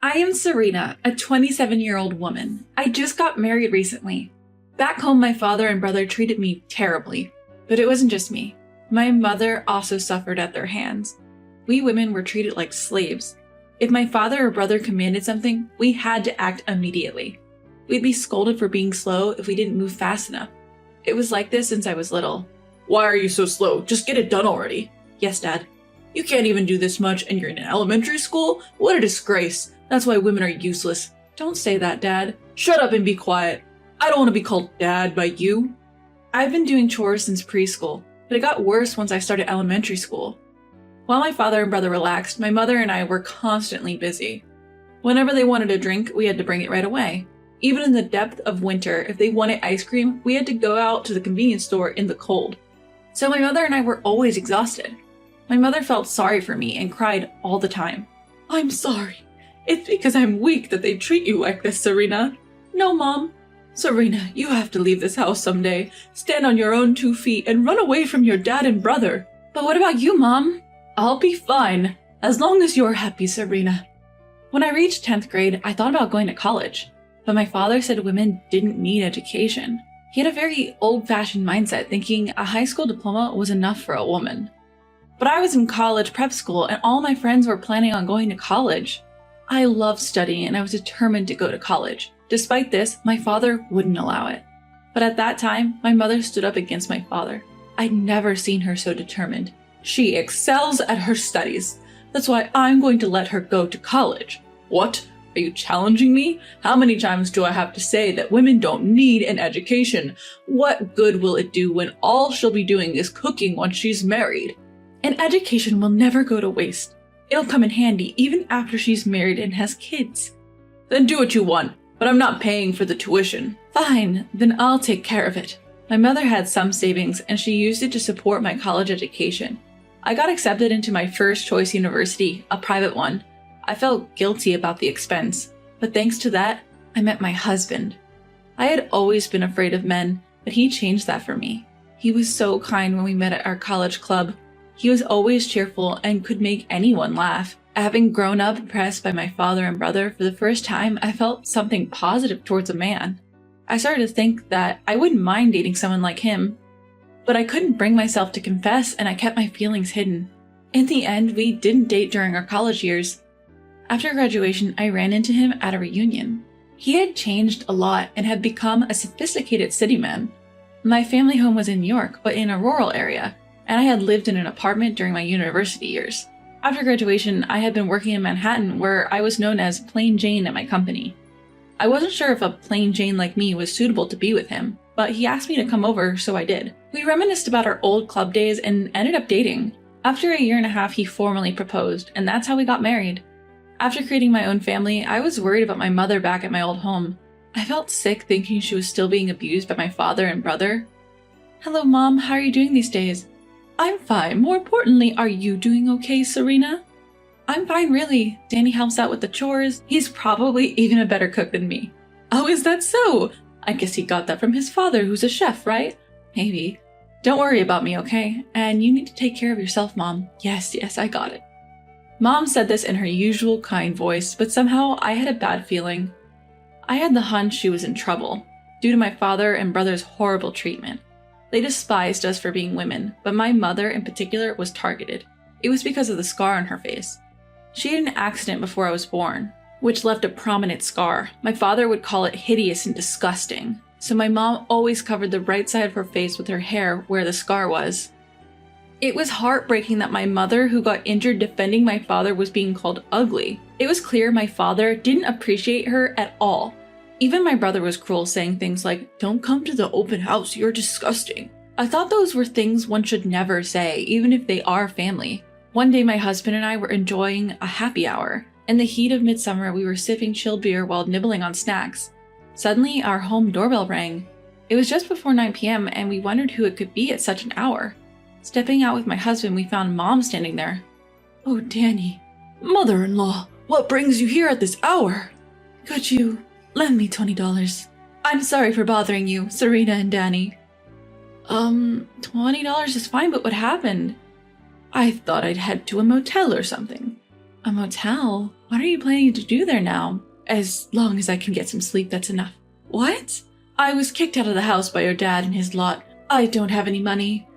I am Serena, a 27-year-old woman. I just got married recently. Back home, my father and brother treated me terribly. But it wasn't just me. My mother also suffered at their hands. We women were treated like slaves. If my father or brother commanded something, we had to act immediately. We'd be scolded for being slow if we didn't move fast enough. It was like this since I was little. Why are you so slow? Just get it done already. Yes, Dad. You can't even do this much and you're in elementary school? What a disgrace. That's why women are useless. Don't say that, Dad. Shut up and be quiet. I don't want to be called Dad by you. I've been doing chores since preschool, but it got worse once I started elementary school. While my father and brother relaxed, my mother and I were constantly busy. Whenever they wanted a drink, we had to bring it right away. Even in the depth of winter, if they wanted ice cream, we had to go out to the convenience store in the cold. So my mother and I were always exhausted. My mother felt sorry for me and cried all the time. I'm sorry. It's because I'm weak that they treat you like this, Serena. No, Mom. Serena, you have to leave this house someday. Stand on your own 2 feet and run away from your dad and brother. But what about you, Mom? I'll be fine, as long as you're happy, Serena. When I reached 10th grade, I thought about going to college. But my father said women didn't need education. He had a very old-fashioned mindset, thinking a high school diploma was enough for a woman. But I was in college prep school and all my friends were planning on going to college. I loved studying and I was determined to go to college. Despite this, my father wouldn't allow it. But at that time, my mother stood up against my father. I'd never seen her so determined. She excels at her studies. That's why I'm going to let her go to college. What? Are you challenging me? How many times do I have to say that women don't need an education? What good will it do when all she'll be doing is cooking once she's married? An education will never go to waste. It'll come in handy even after she's married and has kids. Then do what you want, but I'm not paying for the tuition. Fine, then I'll take care of it. My mother had some savings and she used it to support my college education. I got accepted into my first choice university, a private one. I felt guilty about the expense, but thanks to that, I met my husband. I had always been afraid of men, but he changed that for me. He was so kind when we met at our college club. He was always cheerful and could make anyone laugh. Having grown up impressed by my father and brother, for the first time, I felt something positive towards a man. I started to think that I wouldn't mind dating someone like him, but I couldn't bring myself to confess and I kept my feelings hidden. In the end, we didn't date during our college years. After graduation, I ran into him at a reunion. He had changed a lot and had become a sophisticated city man. My family home was in New York, but in a rural area, and I had lived in an apartment during my university years. After graduation, I had been working in Manhattan, where I was known as Plain Jane at my company. I wasn't sure if a plain Jane like me was suitable to be with him, but he asked me to come over, so I did. We reminisced about our old club days and ended up dating. After a year and a half, he formally proposed, and that's how we got married. After creating my own family, I was worried about my mother back at my old home. I felt sick thinking she was still being abused by my father and brother. Hello, Mom, how are you doing these days? I'm fine. More importantly, are you doing okay, Serena? I'm fine, really. Danny helps out with the chores. He's probably even a better cook than me. Oh, is that so? I guess he got that from his father, who's a chef, right? Maybe. Don't worry about me, okay? And you need to take care of yourself, Mom. Yes, I got it. Mom said this in her usual kind voice, but somehow I had a bad feeling. I had the hunch she was in trouble, due to my father and brother's horrible treatment. They despised us for being women, but my mother in particular was targeted. It was because of the scar on her face. She had an accident before I was born, which left a prominent scar. My father would call it hideous and disgusting, so my mom always covered the right side of her face with her hair where the scar was. It was heartbreaking that my mother, who got injured defending my father, was being called ugly. It was clear my father didn't appreciate her at all. Even my brother was cruel, saying things like, "Don't come to the open house, you're disgusting." I thought those were things one should never say, even if they are family. One day my husband and I were enjoying a happy hour. In the heat of midsummer, we were sipping chilled beer while nibbling on snacks. Suddenly, our home doorbell rang. It was just before 9 p.m. and we wondered who it could be at such an hour. Stepping out with my husband, we found Mom standing there. "Oh, Danny. Mother-in-law, what brings you here at this hour?" "Could you lend me $20? I'm sorry for bothering you, Serena and Danny." $20 is fine, but what happened?" "I thought I'd head to a motel or something." "A motel?" What are you planning to do there now? As long as I can get some sleep, that's enough. What? I was kicked out of the house by your dad and his lot. I don't have any money.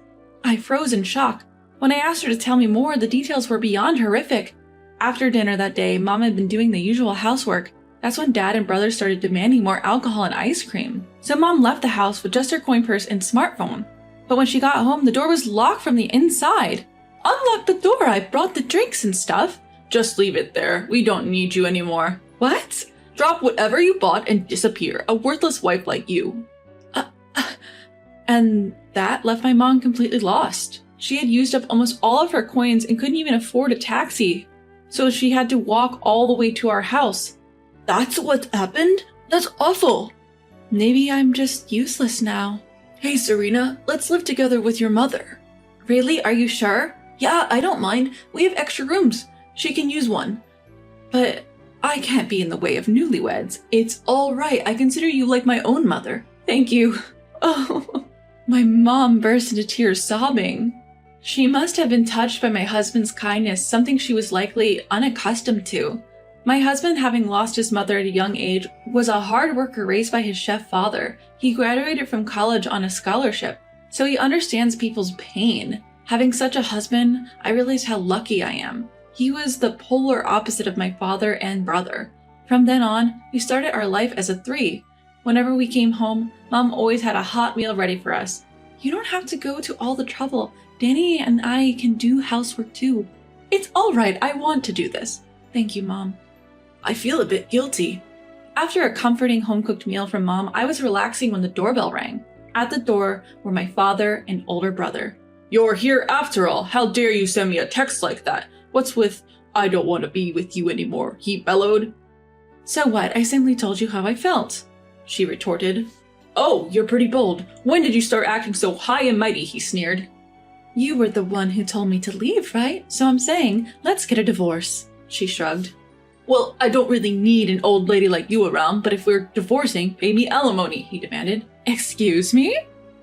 I froze in shock. When I asked her to tell me more, the details were beyond horrific. After dinner that day, Mom had been doing the usual housework. That's when Dad and brother started demanding more alcohol and ice cream. So Mom left the house with just her coin purse and smartphone. But when she got home, the door was locked from the inside. Unlock the door, I brought the drinks and stuff. Just leave it there. We don't need you anymore. What? Drop whatever you bought and disappear. A worthless wife like you. And that left my mom completely lost. She had used up almost all of her coins and couldn't even afford a taxi. So she had to walk all the way to our house. That's what happened? That's awful. Maybe I'm just useless now. Hey, Serena, let's live together with your mother. Really? Are you sure? Yeah, I don't mind. We have extra rooms. She can use one. But I can't be in the way of newlyweds. It's all right. I consider you like my own mother. Thank you. Oh, my mom burst into tears, sobbing. She must have been touched by my husband's kindness, something she was likely unaccustomed to. My husband, having lost his mother at a young age, was a hard worker raised by his chef father. He graduated from college on a scholarship, so he understands people's pain. Having such a husband, I realized how lucky I am. He was the polar opposite of my father and brother. From then on, we started our life as a three. Whenever we came home, Mom always had a hot meal ready for us. You don't have to go to all the trouble. Danny and I can do housework too. It's all right. I want to do this. Thank you, Mom. I feel a bit guilty. After a comforting home-cooked meal from Mom, I was relaxing when the doorbell rang. At the door were my father and older brother. You're here after all. How dare you send me a text like that? What's with, I don't want to be with you anymore, he bellowed. So what? I simply told you how I felt, she retorted. Oh, you're pretty bold. When did you start acting so high and mighty, he sneered. You were the one who told me to leave, right? So I'm saying, let's get a divorce, she shrugged. Well, I don't really need an old lady like you around, but if we're divorcing, pay me alimony, he demanded. Excuse me?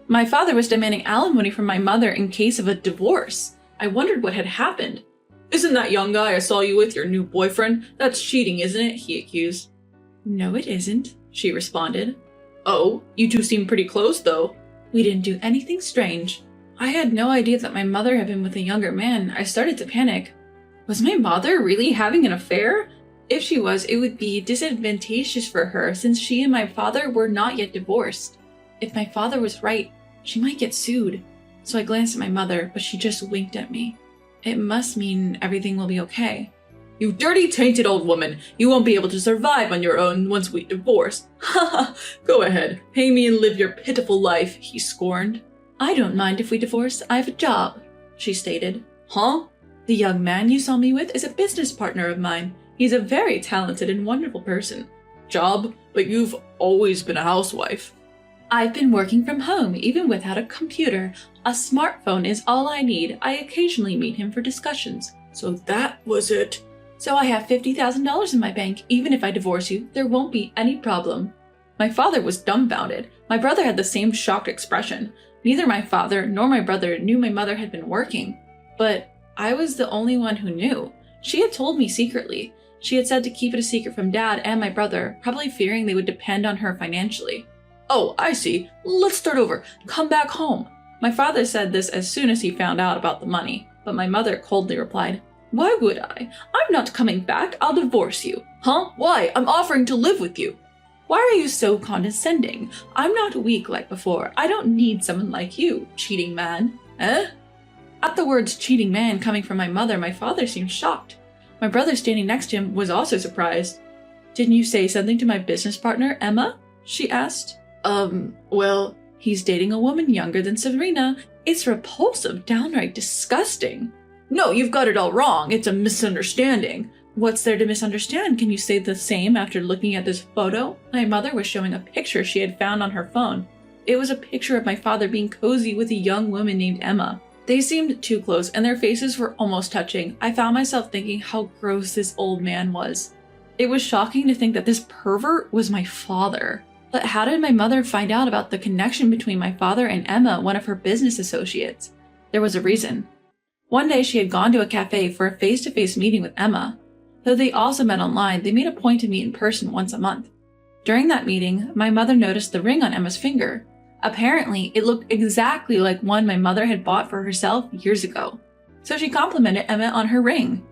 My father was demanding alimony from my mother in case of a divorce. I wondered what had happened. Isn't that young guy I saw you with your new boyfriend? That's cheating, isn't it? He accused. No, it isn't, she responded. Oh, you two seem pretty close, though. We didn't do anything strange. I had no idea that my mother had been with a younger man. I started to panic. Was my mother really having an affair? If she was, it would be disadvantageous for her since she and my father were not yet divorced. If my father was right, she might get sued. So I glanced at my mother, but she just winked at me. It must mean everything will be okay. You dirty, tainted old woman! You won't be able to survive on your own once we divorce. Ha ha! Go ahead, pay me and live your pitiful life, he scorned. I don't mind if we divorce. I have a job, she stated. Huh? The young man you saw me with is a business partner of mine. He's a very talented and wonderful person. Job? But you've always been a housewife. I've been working from home, even without a computer. A smartphone is all I need. I occasionally meet him for discussions. So that was it. So I have $50,000 in my bank. Even if I divorce you, there won't be any problem. My father was dumbfounded. My brother had the same shocked expression. Neither my father nor my brother knew my mother had been working. But I was the only one who knew. She had told me secretly. She had said to keep it a secret from Dad and my brother, probably fearing they would depend on her financially. Oh, I see. Let's start over. Come back home. My father said this as soon as he found out about the money, but my mother coldly replied, Why would I? I'm not coming back. I'll divorce you. Huh? Why? I'm offering to live with you. Why are you so condescending? I'm not weak like before. I don't need someone like you, cheating man. Eh? At the words cheating man coming from my mother, my father seemed shocked. My brother standing next to him was also surprised. Didn't you say something to my business partner, Emma? She asked. Well, he's dating a woman younger than Serena. It's repulsive, downright disgusting. No, you've got it all wrong. It's a misunderstanding. What's there to misunderstand? Can you say the same after looking at this photo? My mother was showing a picture she had found on her phone. It was a picture of my father being cozy with a young woman named Emma. They seemed too close, and their faces were almost touching. I found myself thinking how gross this old man was. It was shocking to think that this pervert was my father. But how did my mother find out about the connection between my father and Emma, one of her business associates? There was a reason. One day she had gone to a cafe for a face-to-face meeting with Emma. Though they also met online, they made a point to meet in person once a month. During that meeting, my mother noticed the ring on Emma's finger. Apparently, it looked exactly like one my mother had bought for herself years ago. So she complimented Emma on her ring.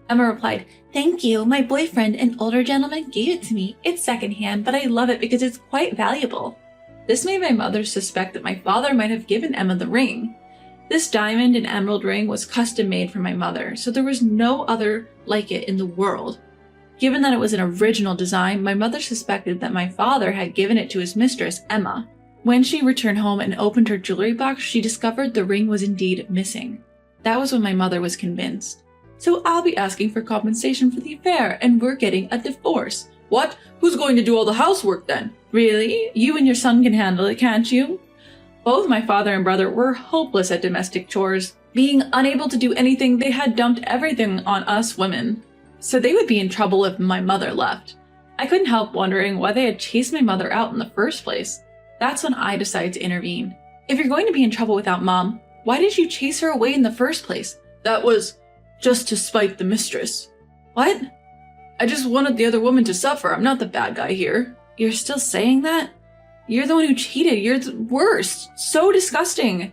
Emma replied, "Thank you, my boyfriend, an older gentleman, gave it to me. It's secondhand, but I love it because it's quite valuable." This made my mother suspect that my father might have given Emma the ring. This diamond and emerald ring was custom made for my mother, so there was no other like it in the world. Given that it was an original design, my mother suspected that my father had given it to his mistress, Emma. When she returned home and opened her jewelry box, she discovered the ring was indeed missing. That was when my mother was convinced. "So I'll be asking for compensation for the affair, and we're getting a divorce." What? Who's going to do all the housework then? "Really? You and your son can handle it, can't you?" Both my father and brother were hopeless at domestic chores. Being unable to do anything, they had dumped everything on us women. So they would be in trouble if my mother left. I couldn't help wondering why they had chased my mother out in the first place. That's when I decided to intervene. "If you're going to be in trouble without Mom, why did you chase her away in the first place?" That was just to spite the mistress. "What? I just wanted the other woman to suffer. I'm not the bad guy here." You're still saying that? You're the one who cheated. You're the worst. So disgusting.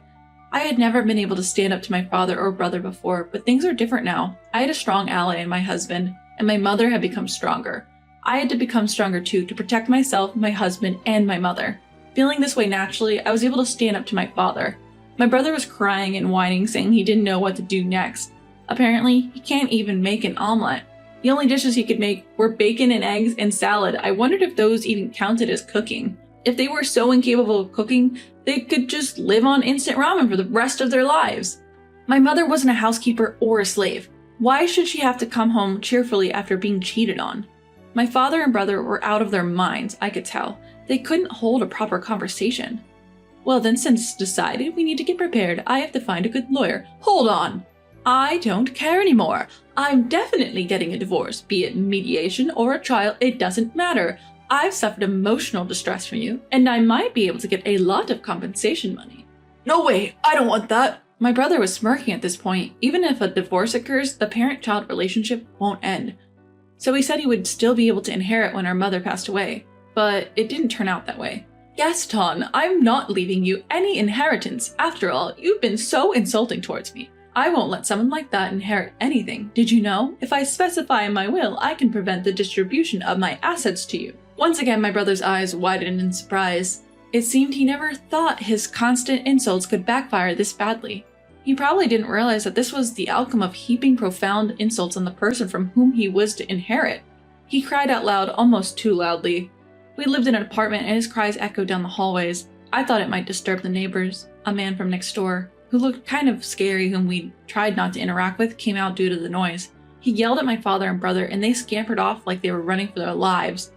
I had never been able to stand up to my father or brother before, but things are different now. I had a strong ally in my husband, and my mother had become stronger. I had to become stronger too to protect myself, my husband, and my mother. Feeling this way naturally, I was able to stand up to my father. My brother was crying and whining, saying he didn't know what to do next. Apparently, he can't even make an omelet. The only dishes he could make were bacon and eggs and salad. I wondered if those even counted as cooking. If they were so incapable of cooking, they could just live on instant ramen for the rest of their lives. My mother wasn't a housekeeper or a slave. Why should she have to come home cheerfully after being cheated on? My father and brother were out of their minds, I could tell. They couldn't hold a proper conversation. "Well then, since it's decided, we need to get prepared. I have to find a good lawyer." Hold on. I don't care anymore. I'm definitely getting a divorce, be it mediation or a trial, it doesn't matter. I've suffered emotional distress from you, and I might be able to get a lot of compensation money. No way, I don't want that. My brother was smirking at this point. Even if a divorce occurs, the parent-child relationship won't end. So he said he would still be able to inherit when our mother passed away, but it didn't turn out that way. "Gaston, I'm not leaving you any inheritance. After all, you've been so insulting towards me. I won't let someone like that inherit anything. Did you know? If I specify in my will, I can prevent the distribution of my assets to you." Once again, my brother's eyes widened in surprise. It seemed he never thought his constant insults could backfire this badly. He probably didn't realize that this was the outcome of heaping profound insults on the person from whom he was to inherit. He cried out loud, almost too loudly. We lived in an apartment and his cries echoed down the hallways. I thought it might disturb the neighbors. A man from next door, who looked kind of scary, whom we tried not to interact with, came out due to the noise. He yelled at my father and brother and they scampered off like they were running for their lives.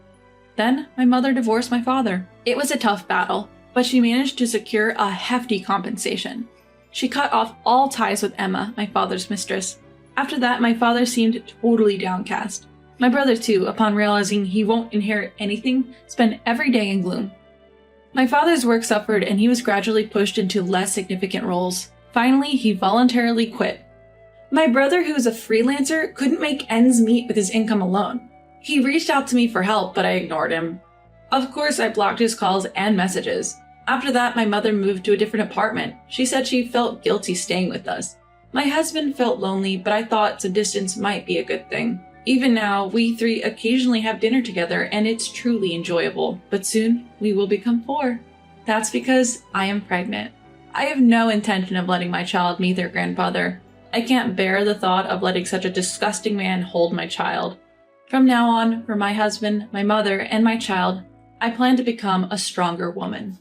Then my mother divorced my father. It was a tough battle, but she managed to secure a hefty compensation. She cut off all ties with Emma, my father's mistress. After that, my father seemed totally downcast. My brother too, upon realizing he won't inherit anything, spent every day in gloom. My father's work suffered and he was gradually pushed into less significant roles. Finally, he voluntarily quit. My brother, who was a freelancer, couldn't make ends meet with his income alone. He reached out to me for help, but I ignored him. Of course, I blocked his calls and messages. After that, my mother moved to a different apartment. She said she felt guilty staying with us. My husband felt lonely, but I thought some distance might be a good thing. Even now, we three occasionally have dinner together, and it's truly enjoyable. But soon, we will become 4. That's because I am pregnant. I have no intention of letting my child meet their grandfather. I can't bear the thought of letting such a disgusting man hold my child. From now on, for my husband, my mother, and my child, I plan to become a stronger woman.